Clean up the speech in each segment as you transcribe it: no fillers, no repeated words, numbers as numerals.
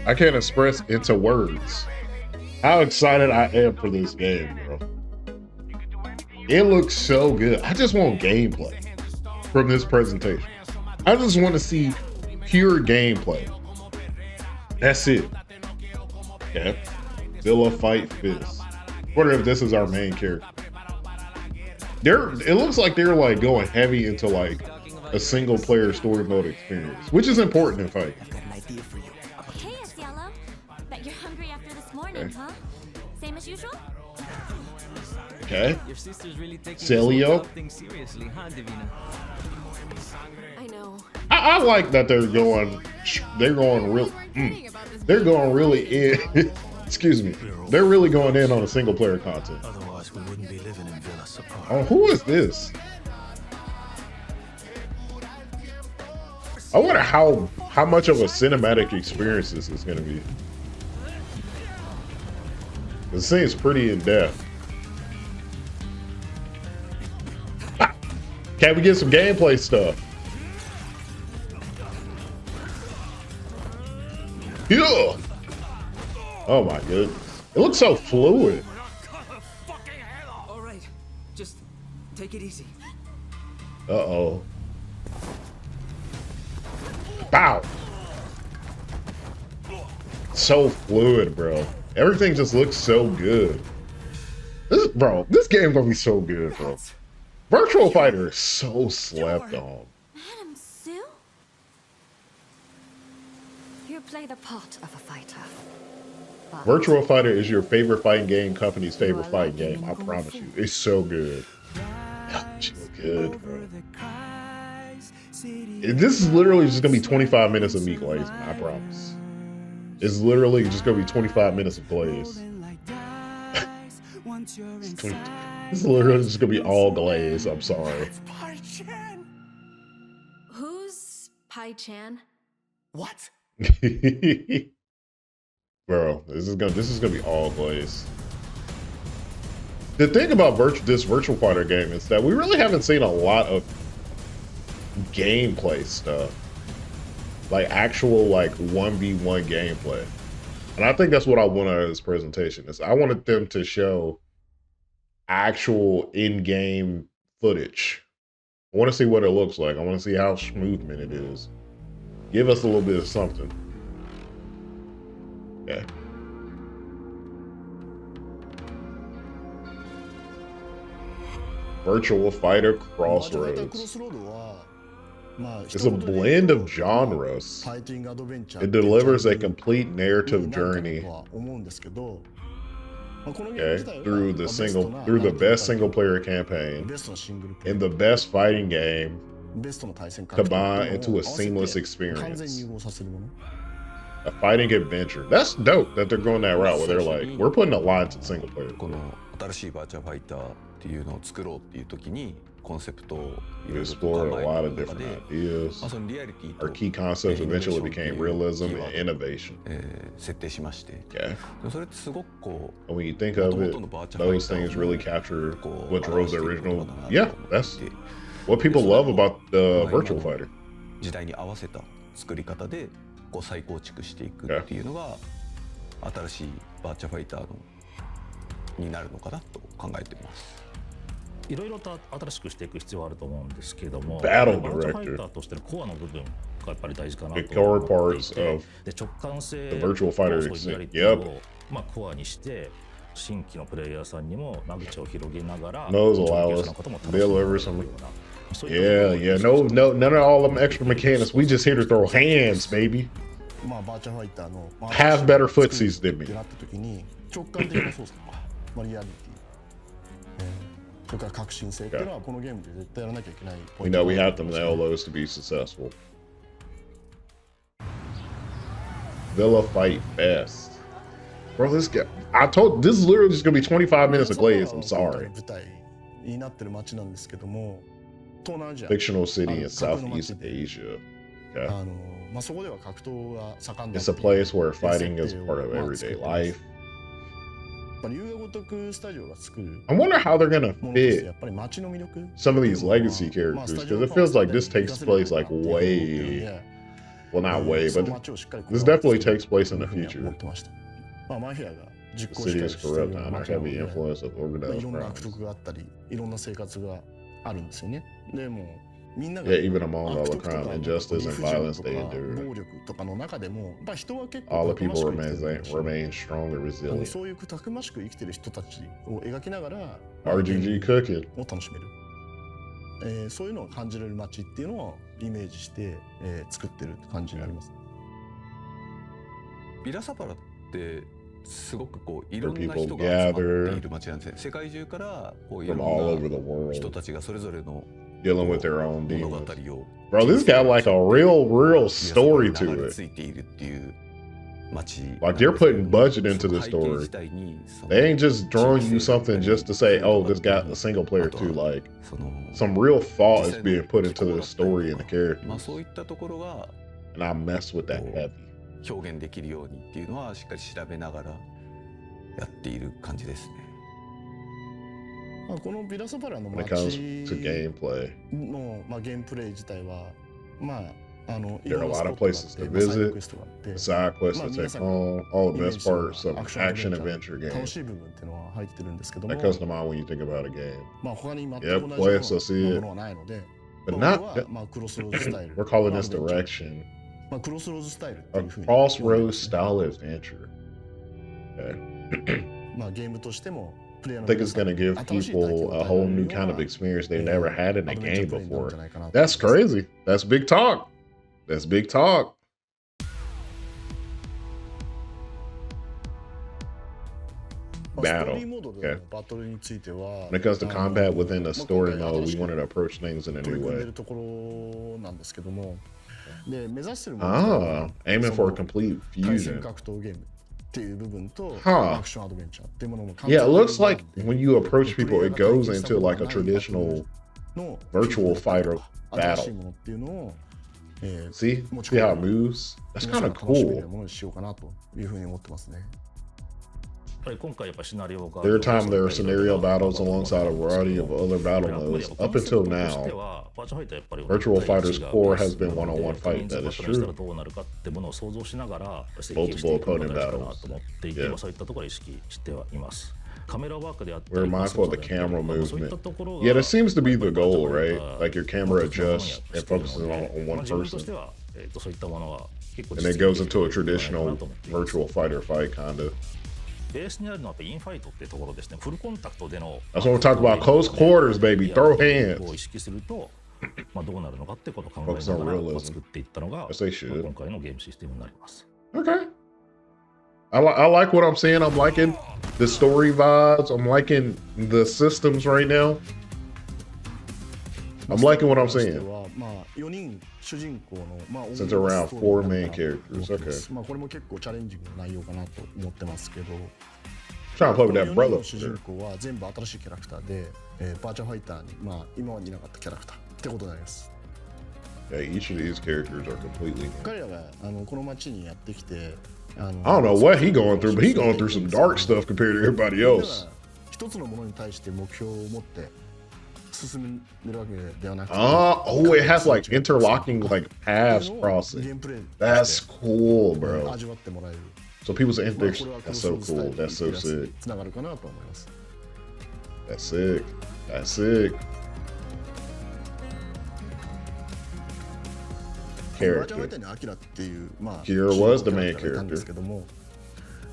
I can't express into words how excited I am for this game, bro. It looks so good. I just want gameplay from this presentation. I just want to see pure gameplay. That's it. Okay. Villa Fight Fist. Wonder if this is our main character. It looks like they're like going heavy into like a single player story mode experience, which is important in fighting. Hey, it's Yellow. Bet you're hungry after this morning, huh? Same as usual? Okay. Your sister's really taking Celio. this thing seriously, huh, Divina? I know. I like that they're going really in. Excuse me. They're really going in on a single player content. Otherwise, we wouldn't be living in Villa Sapar. Oh, who is this? I wonder how much of a cinematic experience this is going to be. It seems pretty in depth. Can we get some gameplay stuff? Yeah. Oh my goodness. It looks so fluid. All right, just take it easy. Uh-oh. Bow. So fluid, bro. Everything just looks so good. This game gonna be so good, bro. Virtual Fighter is so slept on. Madam Sue? You play the part of a fighter. But Virtual Fighter is your favorite fighting game company's favorite fighting game. I promise you. It's so good. It's so good, bro. This is literally just gonna be 25 minutes of me glazing, I promise. It's literally just gonna be 25 minutes of glaze. It's literally just gonna be all glaze. I'm sorry. who's Pai Chan? What? Bro, this is gonna be all glaze. The thing about this Virtual Fighter game is that we really haven't seen a lot of gameplay stuff, like actual like 1v1 gameplay, and I think that's what I wanted out of this presentation. Is I wanted them to show actual in-game footage. I want to see what it looks like. I want to see how smooth it is. Give us a little bit of something. Yeah. Virtual Fighter Crossroads. It's a blend of genres. It delivers a complete narrative journey, okay, through the best single player campaign and the best fighting game combined into a seamless experience. A fighting adventure. That's dope that they're going that route where they're like, we're putting a lot to single player. この新しいバーチャファイターっていうのを作ろうっていう時にコンセプトをい We ろいろと explored 考 a え lot た of 中 different で ideas. そのリアリティと Our key concepts eventually became realism and innovation. 設定しまして、 Okay. それってすごくこう And when you think of it, those things really capture what drove the original. Yeah, that's what people love about the Virtual Fighter. 時代に合わせた作り方でこう再構築していくっていうのが新しいバーチャファイターのになるのかなと考えています。いろいろと新しくしていく必要はあると思うんですけども、 Battle バーチャファイ Director. ターとしてのコアの部分がやっぱり大事かなと The core 思ってい parts て、 of で直感性 the Virtual Fighter そういうリアリティをまあコアにして新規のプレイヤーさんにも間口を広げながら Those 上 allow 級 us 者の方も to 楽しんでもら deliver える some. ようなそういった Yeah, yeah, no, none of all them extra mechanics. We just here to throw hands, baby. まあバーチャファイターの Have better footsies than me. ってなった時に直感的な操作とか、まあリアリティ、それから革新性っていうのはこのゲームで絶対やらなきゃいけないポイ We ント know we だ have と to 思います nail those to be successful. Villa Fight Fest. Bro, this guy, this is literally just gonna be 25 minutes of glaze. I'm sorry. 舞台になってる街なんですけども、東南アジア、 Fictional city in 架空の街 Southeast で Asia. Okay. まあそこでは格闘が盛んだ It's a place where fighting is part of everyday life. 龍が如くスタジオが作る I wonder how they're gonna ものとしてや fit っぱり街の魅力 some of these legacy characters, because it feels like this takes place like way Well, not way, そ but の街をしっかり this definitely takes place in と the いうふうに future. 思ってました。まあ、マフィアが実 The 行し city たり is しているよ corrupt うな under 街なの heavy で、 influence of まあ、 organized いろんな悪 crimes. 徳があったり、いろんな生活があるんですよね。でもみんなが Yeah, even among all 悪 the 徳とか crime, injustice, 理 and 不尽 violence と they か endure, 暴力とかの中でも、まあ、人は結構 all the たくま people しく生きてる remain んだし remain strong and そ resilient. ういうたくましく生きてる人たちを描きながら RGG cooking. を楽しめる、そういうのを感じれる街っていうのをイメージして、作ってる感じになります。ビラサパラってすごくこういろん Where な people 人が集まってい gather る街なんですね。世界中からこうい from ろ all ん over the な人 world たちがそれぞれの dealing with their own 物語 demons. を Bro, this got like a real ビ story ラサパラに流 to れ it. ついているっていう街 Like they're putting budget into the その背景 story. 自体にその They ain't just throwing you something just to say, oh, this got a single player too. Like その some real thought is being put into the story and the まあ characters. そういったところが And I mess with that heavy. 表現できるようにっていうのはしっかり調べながらやっている感じですね。まあ、このビラサパラの When it comes 街 to gameplay, の、まあ、ゲームプレイ自体はまあい there are ろ a んなス lot ポ of ットがあっ places て to まあサイド visit, クエストがあって side quests to take home, all the best parts of ア an クションアド action ベンチャ adventure ー楽 game. しい部分っていうのは入ってるんですけども、 That comes to mind when you think about a game. まあ他に全く Yep, 同 play じ it, so see よう it. なものはないので、 But まあ not 俺はまあクロスローズスタイル we're calling まあ this アドベンチャー direction まあクロスローズスタイルってい a うふうに呼んでます crossroads ね style adventure. Okay. まあゲームとしてもプレイヤー I の think it's going to give 新しい体験 people を a 与え whole られる new よう kind な of experience they never had in a アドベンチャ game ープレイになるん before. じゃないかなと思います That's crazy. That's big talk. That's big talk. まあストー Battle. リーモードでのバトルについては When it comes to combat within the story まあ今回 mode, we 新しく wanted to approach things in a 取り new 組んで way. るところなんですけども、で目指してるもの自体は Aiming そ for の a complete 対戦 fusion. 格闘ゲームっていう部分と Huh. アクションアドベンチャーっていうものも Yeah, it looks 完 like 全に when you approach people, it goes into like a traditional の virtual fighter 新しい battle. ものっていうのを、See? See how it moves? That's 皆さ kind ん of が楽しめる cool. ものにしようかなというふうに思ってますね。やっぱり今回やっぱシナリオが There are times there are scenario battles alongside a variety of other battle modes. Up until now, Virtual Fighters Core has been one-on-one fighting. That is true. どうなるかってものを想像しながら Multiple opponent かな battles. と思っていて、 Yeah. そういったところを意識してはいます。カメラワークであったり We're mindful of the camera そういった movement. ところが Yeah, that seems to be the goal, right? Like your camera adjusts and focuses on one 自分として person. はそういったものは結構 And it goes into a traditional virtual fighter fight, kind of. ベースにあるのはやっぱインファイトっていうところですね。フルコンタクトでの That's what we're talking about. Close quarters, baby. Throw を hands. 意識すると、まあどうなるのかってことを考 Focus え on ながら realism. 作っていったのが、 Yes, they should. 今回のゲームシステムになります。 Okay. I like what I'm seeing. I'm liking the story vibes. I'm liking the systems right now. I'm liking what I'm seeing. まあ4人主人公のまあ Since around 4 main characters. Okay. まあこれも結構チャレンジングな内容かなと思ってますけど。 Trying to play with この that 4人 brother. の主人公は全部新しいキャラクターで、バーチャファイターにまあ今までいなかったキャラクターってことになります。 Yeah, each of these characters are completely new. 彼らがこの街にやってきて、I don't know what he going through, but he going through some dark stuff compared to everybody みんな else. が一つのものに対して目標を持って進んでるわけではなくて、Oh, it has like interlocking like paths ゲー crossing. ムプレイ That's cool, bro. 味わってもらえる。 So people's まあ inter これは that's so cool. That's so sick. つながるかなと思います。 That's sick. That's sick. バーチャファイ Character. ターにアキラっていうまあ Kira was the main キャラクターがいたんですけども、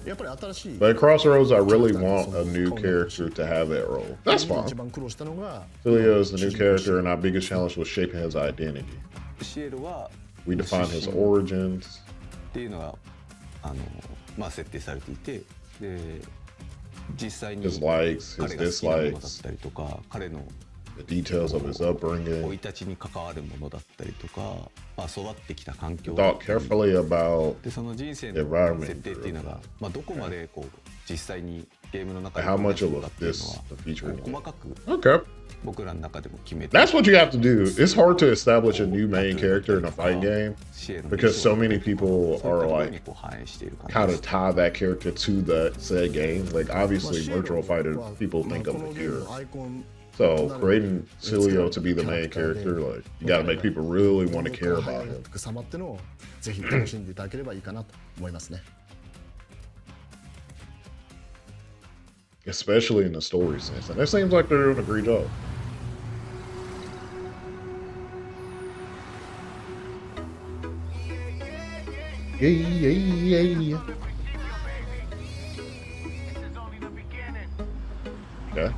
やっぱり新しい But at Crossroads, I really want a new character to have that role. That's 一 fine. 番苦労したのが Julio is the new character, and our biggest challenge was shaping his identity. シエルは We defined his 出身 origins. っていうのがまあ設定されていて、で実際に His likes, 彼 his が好きなものだっ dislikes, たりとか、彼の the details of his 生い upbringing. 立ちに関わるものだったりとか、まあ、育ってきた環境 Thought carefully about でその人生 the の environment 設定っていうのが、まあ、どこまでこう実際にゲームの中で how どう much な of る a かっていう this の the feature. は細かく Okay. 僕らの中でも決めて That's what you have to do. It's hard to establish a new main character in a fight game シエルの because so many 印象 people そういったと are ころ like にこう反映している感じ kind で of す tie that character to the said game. Like まあ obviously シエル Virtual Fighter は people まあ think こ of の the ゲーム hero. のアイコン So creating Celio to be the main character, like you got to make people really want to care about him. 様ってのをぜひ楽しんでいただければいいかなと思いますね。Especially in the story sense. And it seems like they're doing a great job. Yeah, yeah, yeah. Okay.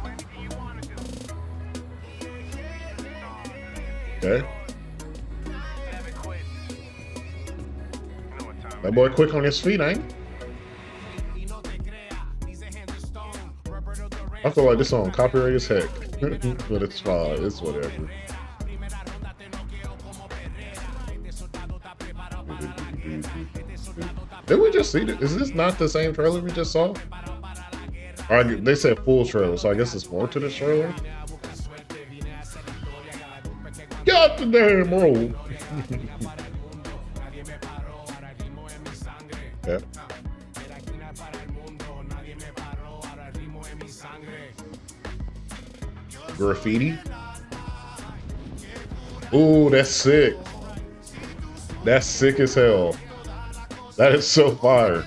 Okay. That boy quick on his feet, ain't he? I feel like this song copyright as heck, but it's fine. It's whatever. Did we just see it? Is this not the same trailer we just saw? Or they said full trailer, so I guess it's more to the trailer. Got the damn roll. Yeah. Graffiti. Ooh, that's sick. That's sick as hell. That is so fire.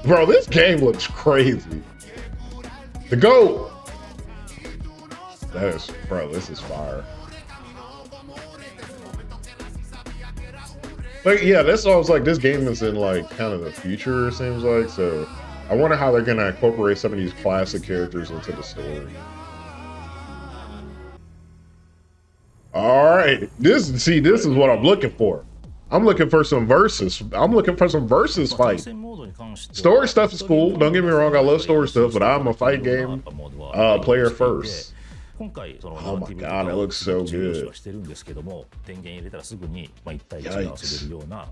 Bro, this game looks crazy. The GOAT. That is, bro, this is fire. But yeah, that's why I was like, this game is in like kind of the future, it seems like. So I wonder how they're gonna incorporate some of these classic characters into the story. All right, this is what I'm looking for. I'm looking for some verses. I'm looking for some verses fight. Story stuff is cool. Don't get me wrong, I love story stuff, but I'm a fight game player first. Oh my god, it looks so good. Yikes.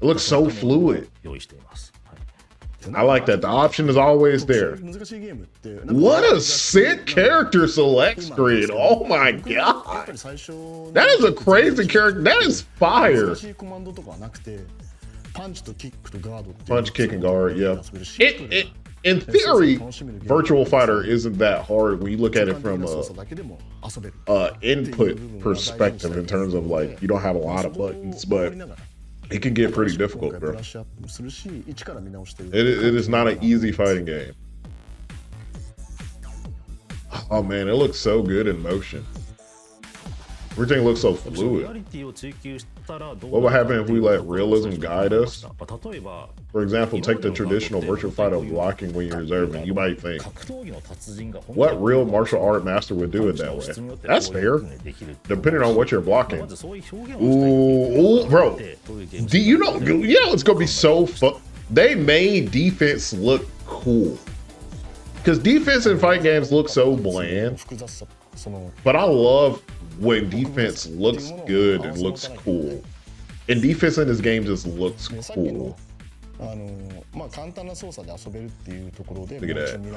It looks so fluid. I like that. The option is always there. What a sick character select screen. Oh my god. That is a crazy character. That is fire. Punch, kick, and guard, yeah. In theory, Virtual Fighter isn't that hard when you look at it from a input perspective in terms of like, you don't have a lot of buttons, but it can get pretty difficult, bro. It is not an easy fighting game. Oh man, it looks so good in motion. Everything looks so fluid. What would happen if we let realism guide us? For example, take the traditional virtual fighter blocking when you're reserving. You might think, what real martial art master would do it that way? That's fair, depending on what you're blocking. Ooh, bro. Do you know it's gonna be so fun. They made defense look cool. Because defense in fight games look so bland. But I love when defense looks good and looks cool. And defense in this game just looks cool. Look at that.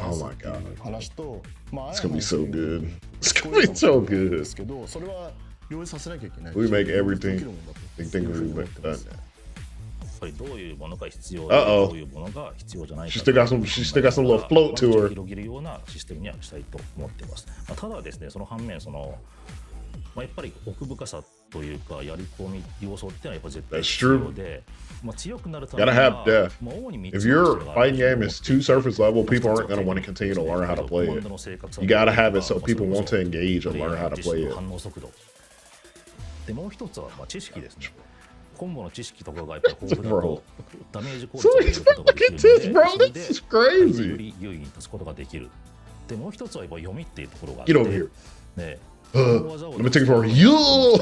Oh my god. It's gonna be so good. It's gonna be so good. We make everything. Think we make done that. Uh-oh. She still got some little float to her. That's true. Gotta have depth. If your fighting game is too surface level, people aren't gonna want to continue to learn how to play it. You gotta have it so people want to engage and learn how to play it. Bro. So look at this, bro. This is crazy. Get over here. Let me take it for you.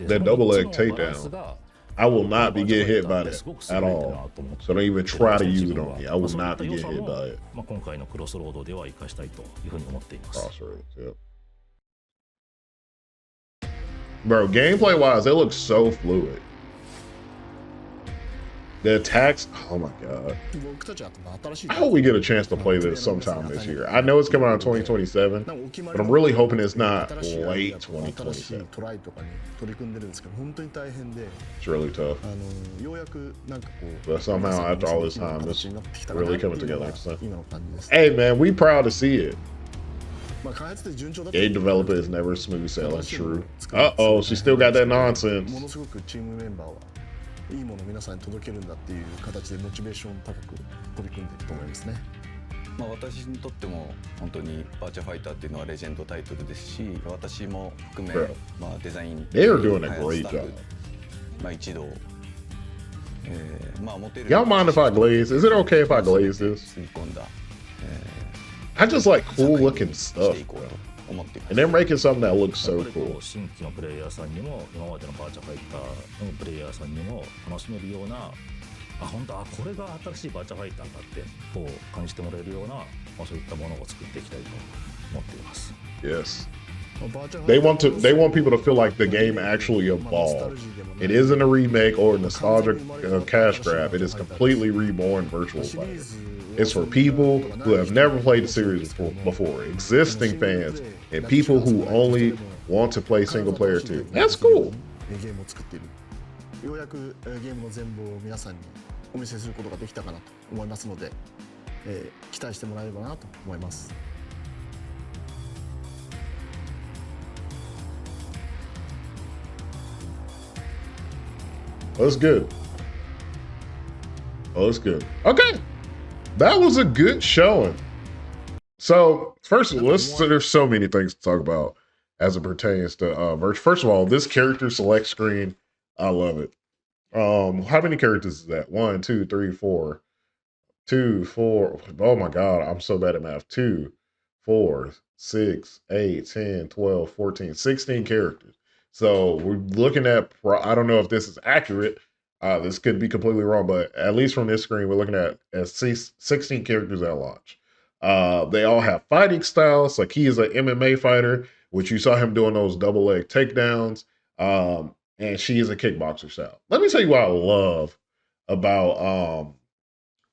That double leg takedown. I will not be getting hit by that at all. So don't even try to use it on me. I will not be getting hit by it. Crossroads, yep. Bro, gameplay wise, it looks so fluid. The attacks, oh my god. 僕たちは新しい I hope we get a chance to play this sometime this year. I know it's coming out in 2027, but I'm really hoping it's not late 2027. トライとかに取り組んでるんですけど本当に大変で It's really tough. ようやくなんかこう But somehow after all this time, it's really coming together. So. 今の感じです。 Hey man, we proud to see it. まあ開発で順調だった Game developer is never smooth sailing. True. Uh-oh, she still got that nonsense. ものすごくチームメンバーはいいものを皆さんに届けるんだっていう形でモチベーション高く取り組んでいると思いますね。まあ私にとっても本当にバーチャファイターっていうのはレジェンドタイトルですし、私も含め、まあデザイン They are doing a great job. まあ一度、まあ持てる Y'all mind if I glaze? Is it okay if I glaze this? 吸い込んだ、I just like cool looking し stuff, ていこう bro. と思っています。 And they're making something that looks や so っぱりこ cool. う新規のプレイヤーさんにも今までのバーチャファイターのプレイヤーさんにも楽しめるような本当これが新しいバーチャファイターだってこう感じてもらえるような、そういったものを作っていきたいと思っています。 Yes. They want people to feel like the game actually evolved. It isn't a remake or a nostalgic cash grab. It is completely reborn Virtual Fighter. It's for people who have never played the series before, existing fans, and people who only want to play single player too. That's cool. ゲームを作っている。ようやくゲームの全貌を皆さんにお見せすることができたかなと思いますので、期待してもらえればなと思います。That's good. Oh, that's good. Okay. That was a good showing. So, first of all, there's so many things to talk about as it pertains to Virtua. First of all, this character select screen, I love it. How many characters is that? 1, 2, 3, 4. 2, 4. Oh my god, I'm so bad at math. 2, 4, 6, 8, 10, 12, 14, 16 characters. So we're looking at, I don't know if this is accurate. This could be completely wrong, but at least from this screen, we're looking at 16 characters at launch. They all have fighting styles. Like he is an MMA fighter, which you saw him doing those double leg takedowns. And she is a kickboxer style. Let me tell you what I love about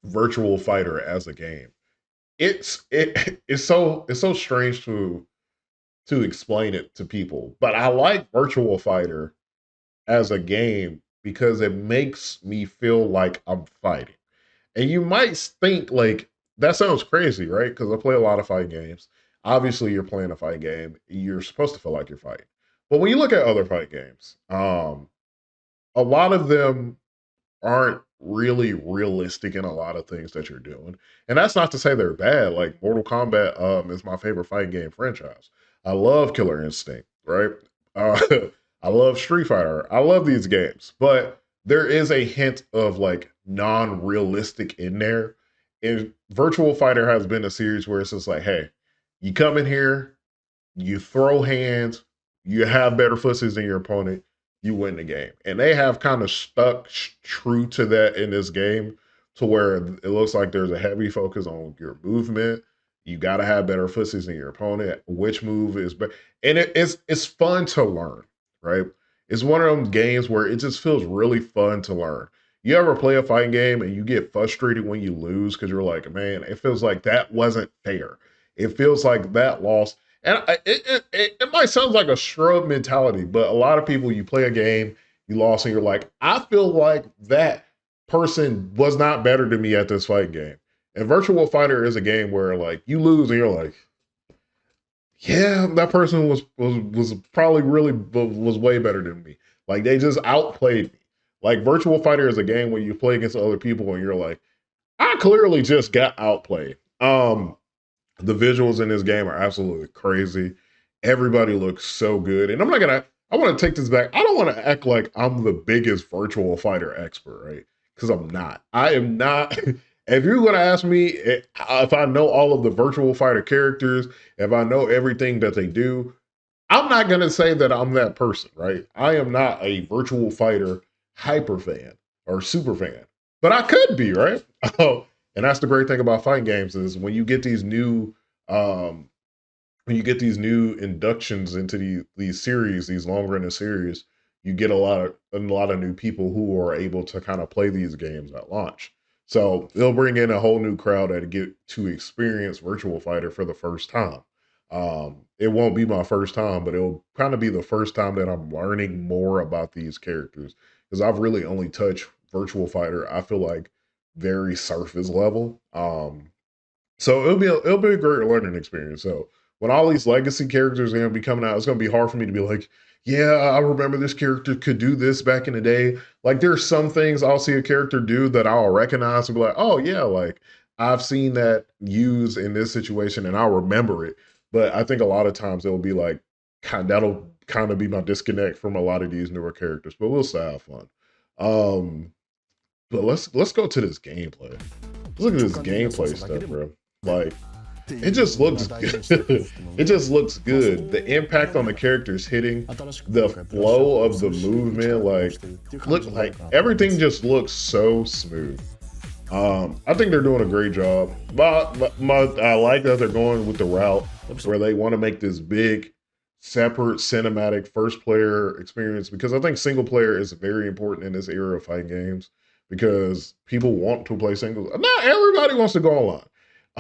Virtual Fighter as a game. It's so strange to explain it to people, but I like Virtual Fighter as a game because it makes me feel like I'm fighting. And you might think like that sounds crazy, right? Because I play a lot of fighting games. Obviously, you're playing a fighting game. You're supposed to feel like you're fighting. But when you look at other fight games, a lot of them aren't really realistic in a lot of things that you're doing. And that's not to say they're bad. Like Mortal Kombat is my favorite fighting game franchise. I love Killer Instinct, right? I love Street Fighter. I love these games. But there is a hint of like non-realistic in there. And Virtual Fighter has been a series where it's just like, hey, you come in here, you throw hands, you have better footsies than your opponent, you win the game. And they have kind of stuck true to that in this game to where it looks like there's a heavy focus on your movement. You got to have better footsies than your opponent. Which move is better? And it's fun to learn, right? It's one of those games where it just feels really fun to learn. You ever play a fighting game and you get frustrated when you lose because you're like, man, it feels like that wasn't fair. It feels like that loss. And it might sound like a shrub mentality, but a lot of people, you play a game, you lost, and you're like, I feel like that person was not better than me at this fight game. And Virtual Fighter is a game where like you lose and you're like, yeah, that person was probably really was way better than me. Like they just outplayed me. Like Virtual Fighter is a game where you play against other people and you're like, I clearly just got outplayed. The visuals in this game are absolutely crazy. Everybody looks so good. And I want to take this back. I don't want to act like I'm the biggest Virtual Fighter expert, right? Because I'm not. I am not. If you're going to ask me if I know all of the Virtual Fighter characters, if I know everything that they do, I'm not going to say that I'm that person, right? I am not a Virtual Fighter hyper fan or super fan, but I could be, right? And that's the great thing about fighting games is when you get these new inductions into these series, these longer in the series, you get a lot of new people who are able to kind of play these games at launch. So they'll bring in a whole new crowd that get to experience Virtual Fighter for the first time. It won't be my first time, but it'll kind of be the first time that I'm learning more about these characters because I've really only touched Virtual Fighter. I feel like very surface level. So it'll be a great learning experience. So when all these legacy characters are gonna be coming out, it's gonna be hard for me to be like, yeah, I remember this character could do this back in the day. Like there's some things I'll see a character do that I'll recognize and be like, oh yeah, like I've seen that used in this situation and I'll remember it. But I think a lot of times it'll be like that'll kind of be my disconnect from a lot of these newer characters. But we'll still have fun. Um, but let's go to this gameplay. Look at this gameplay stuff, bro. Like it just looks good. It just looks good. The impact on the characters hitting, the flow of the movement, like everything just looks so smooth. I think they're doing a great job. I like that they're going with the route where they want to make this big, separate cinematic first player experience because I think single player is very important in this era of fighting games because people want to play singles. Not everybody wants to go online.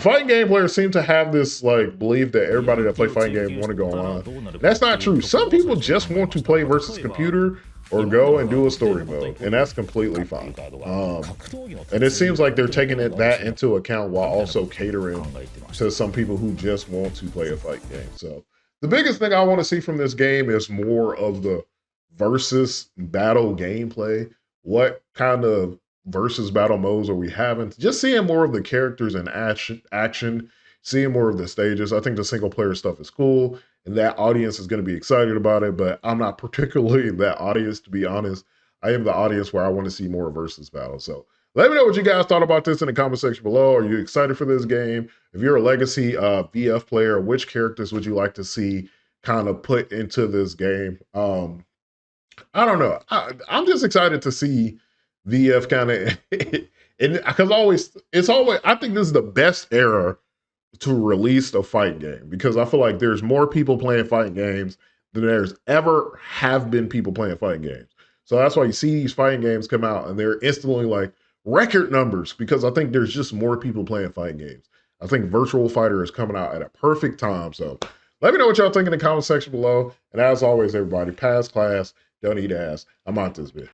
Fighting game players seem to have this like belief that everybody that play fighting games want to go online. That's not true. Some people just want to play versus computer or go and do a story mode, and that's completely fine. And it seems like they're taking that into account while also catering to some people who just want to play a fight game. So the biggest thing I want to see from this game is more of the versus battle gameplay. What kind of versus battle modes are we having? Just seeing more of the characters in action, seeing more of the stages. I think the single player stuff is cool, and that audience is going to be excited about it, but I'm not particularly that audience, to be honest. I am the audience where I want to see more versus battles. So let me know what you guys thought about this in the comment section below. Are you excited for this game? If you're a legacy VF player, which characters would you like to see kind of put into this game? I don't know. I'm just excited to see VF kind of, because I think this is the best era to release a fight game because I feel like there's more people playing fighting games than there's ever have been people playing fighting games. So that's why you see these fighting games come out and they're instantly like record numbers because I think there's just more people playing fighting games. I think Virtual Fighter is coming out at a perfect time. So let me know what y'all think in the comment section below. And as always, everybody, pass class, don't eat ass. I'm out this bit.